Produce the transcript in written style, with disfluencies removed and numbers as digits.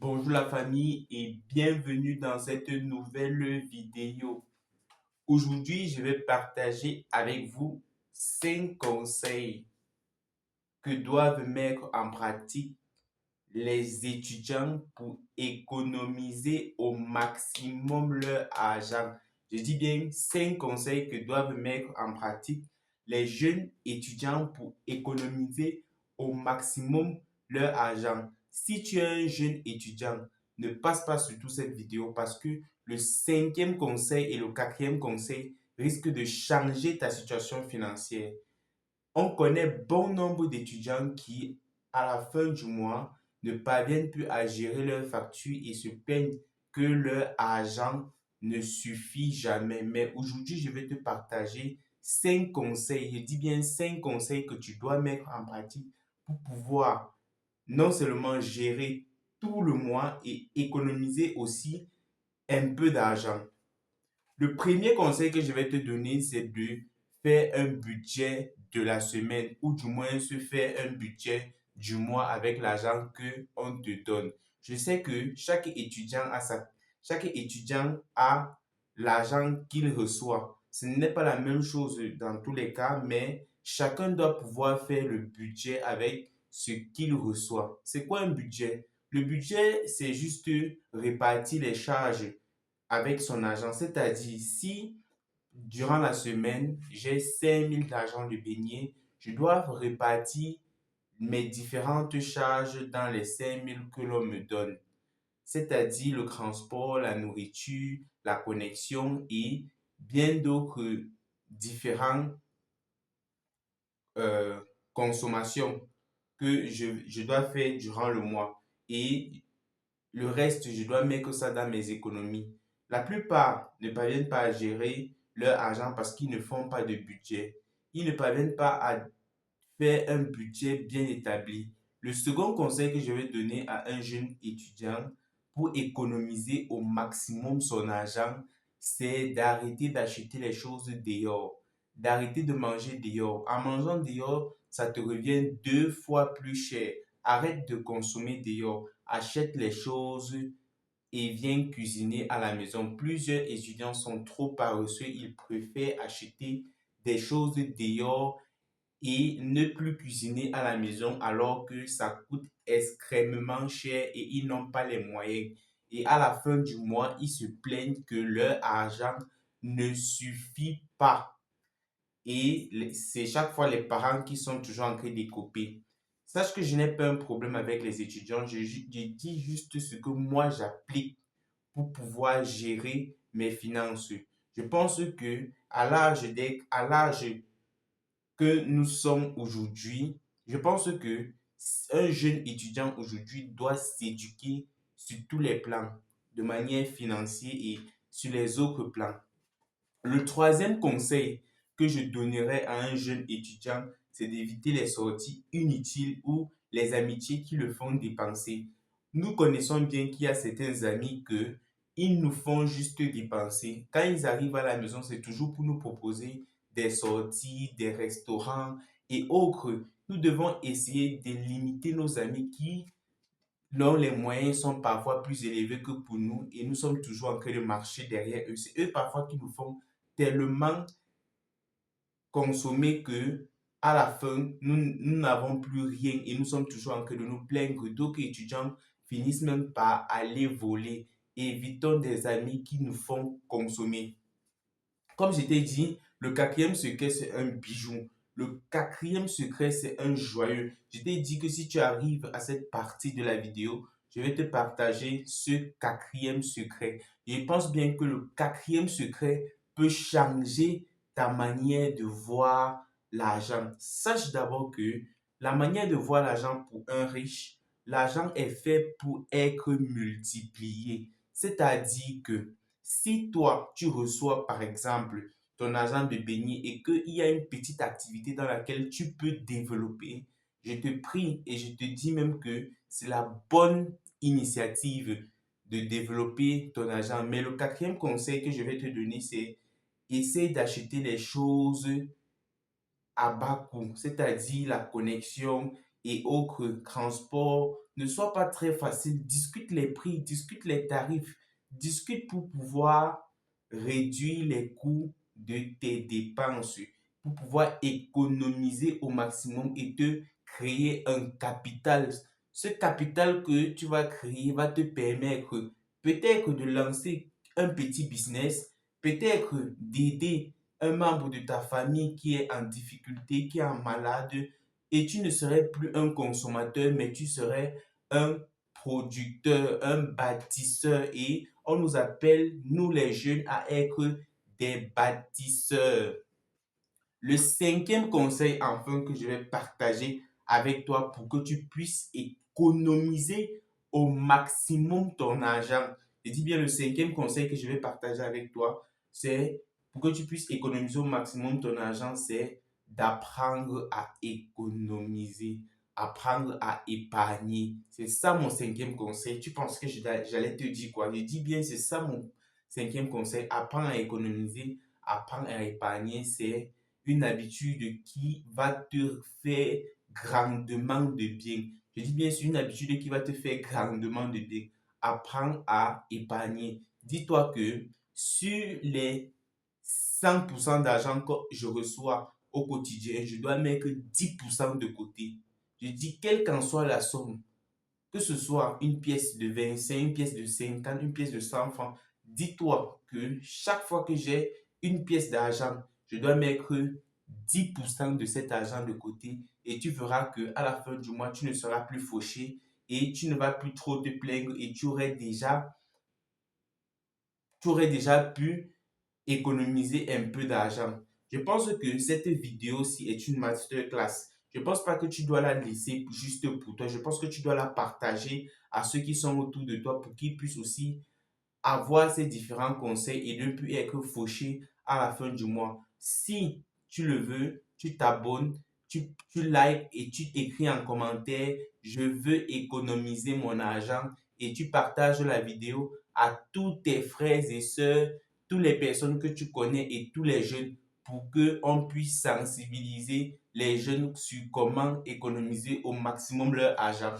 Bonjour la famille et bienvenue dans cette nouvelle vidéo. Aujourd'hui, je vais partager avec vous 5 conseils que doivent mettre en pratique les étudiants pour économiser au maximum leur argent. Je dis bien 5 conseils que doivent mettre en pratique les jeunes étudiants pour économiser au maximum leur argent. Si tu es un jeune étudiant, ne passe pas sur toute cette vidéo parce que le cinquième conseil et le quatrième conseil risquent de changer ta situation financière. On connaît bon nombre d'étudiants qui, à la fin du mois, ne parviennent plus à gérer leurs factures et se plaignent que leur argent ne suffit jamais. Mais aujourd'hui, je vais te partager 5 conseils, je dis bien 5 conseils que tu dois mettre en pratique pour pouvoir non seulement gérer tout le mois et économiser aussi un peu d'argent. Le premier conseil que je vais te donner, c'est de faire un budget de la semaine ou du moins se faire un budget du mois avec l'argent que on te donne. Je sais que chaque étudiant a l'argent qu'il reçoit. Ce n'est pas la même chose dans tous les cas, mais chacun doit pouvoir faire le budget avec ce qu'il reçoit. C'est quoi un budget? Le budget, c'est juste répartir les charges avec son argent. C'est-à-dire, si durant la semaine, j'ai 5 000 d'argent de beignet, je dois répartir mes différentes charges dans les 5 000 que l'on me donne. C'est-à-dire le transport, la nourriture, la connexion et bien d'autres différentes euh, consommations que je dois faire durant le mois. Et le reste, je dois mettre ça dans mes économies. La plupart ne parviennent pas à gérer leur argent parce qu'ils ne font pas de budget. Ils ne parviennent pas à faire un budget bien établi. Le second conseil que je vais donner à un jeune étudiant pour économiser au maximum son argent, c'est d'arrêter d'acheter les choses dehors, d'arrêter de manger dehors. En mangeant dehors, ça te revient 2 fois plus cher. Arrête de consommer dehors. Achète les choses et viens cuisiner à la maison. Plusieurs étudiants sont trop paresseux. Ils préfèrent acheter des choses dehors et ne plus cuisiner à la maison alors que ça coûte extrêmement cher et ils n'ont pas les moyens. Et à la fin du mois, ils se plaignent que leur argent ne suffit pas. Et c'est chaque fois les parents qui sont toujours en train d'écoper. Sache que je n'ai pas un problème avec les étudiants, je dis juste ce que moi j'applique pour pouvoir gérer mes finances. Je pense que à l'âge que nous sommes aujourd'hui, je pense que un jeune étudiant aujourd'hui doit s'éduquer sur tous les plans, de manière financière et sur les autres plans. Le troisième conseil que je donnerais à un jeune étudiant, c'est d'éviter les sorties inutiles ou les amitiés qui le font dépenser. Nous connaissons bien qu'il y a certains amis que ils nous font juste dépenser. Quand ils arrivent à la maison, c'est toujours pour nous proposer des sorties, des restaurants et autres. Nous devons essayer de limiter nos amis qui dont les moyens sont parfois plus élevés que pour nous et nous sommes toujours en train de marcher derrière eux. C'est eux parfois qui nous font tellement consommer que à la fin, nous n'avons plus rien et nous sommes toujours en train de nous plaindre. D'autres étudiants finissent même par aller voler. Évitons des amis qui nous font consommer. Comme je t'ai dit, le quatrième secret, c'est un bijou. Le quatrième secret, c'est un joyeux. Je t'ai dit que si tu arrives à cette partie de la vidéo, je vais te partager ce quatrième secret. Et je pense bien que le quatrième secret peut changer ta manière de voir l'argent. Sache d'abord que la manière de voir l'argent pour un riche, l'argent est fait pour être multiplié. C'est-à-dire que si toi, tu reçois par exemple ton argent de beignet et qu'il y a une petite activité dans laquelle tu peux développer, je te prie et je te dis même que c'est la bonne initiative de développer ton argent. Mais le quatrième conseil que je vais te donner, c'est essayer d'acheter les choses à bas coût, c'est-à-dire la connexion et autres transports ne soit pas très facile. Discute les prix, discute les tarifs, discute pour pouvoir réduire les coûts de tes dépenses, pour pouvoir économiser au maximum et te créer un capital. Ce capital que tu vas créer va te permettre peut-être de lancer un petit business, peut-être d'aider un membre de ta famille qui est en difficulté, qui est en malade, et tu ne serais plus un consommateur, mais tu serais un producteur, un bâtisseur. Et on nous appelle, nous les jeunes, à être des bâtisseurs. Le cinquième conseil, enfin, que je vais partager avec toi pour que tu puisses économiser au maximum ton argent. Je dis bien le cinquième conseil que je vais partager avec toi, c'est pour que tu puisses économiser au maximum ton argent, c'est d'apprendre à économiser, apprendre à épargner. C'est ça mon cinquième conseil. Tu penses que j'allais te dire quoi? Je dis bien, c'est ça mon cinquième conseil. Apprendre à économiser, apprendre à épargner, c'est une habitude qui va te faire grandement de bien. Je dis bien, c'est une habitude qui va te faire grandement de bien. Apprends à épargner. Dis-toi que sur les 100% d'argent que je reçois au quotidien, je dois mettre 10% de côté. Je dis, quelle qu'en soit la somme, que ce soit une pièce de 25, une pièce de 50, une pièce de 100 francs, dis-toi que chaque fois que j'ai une pièce d'argent, je dois mettre 10% de cet argent de côté et tu verras que à la fin du mois, tu ne seras plus fauché et tu ne vas plus trop te plaindre et tu aurais déjà pu économiser un peu d'argent. Je pense que cette vidéo-ci est une masterclass. Je ne pense pas que tu dois la laisser juste pour toi. Je pense que tu dois la partager à ceux qui sont autour de toi pour qu'ils puissent aussi avoir ces différents conseils et ne plus être fauché à la fin du mois. Si tu le veux, tu t'abonnes, tu likes et tu écris en commentaire, je veux économiser mon argent et tu partages la vidéo à tous tes frères et sœurs, toutes les personnes que tu connais et tous les jeunes pour qu'on puisse sensibiliser les jeunes sur comment économiser au maximum leur argent.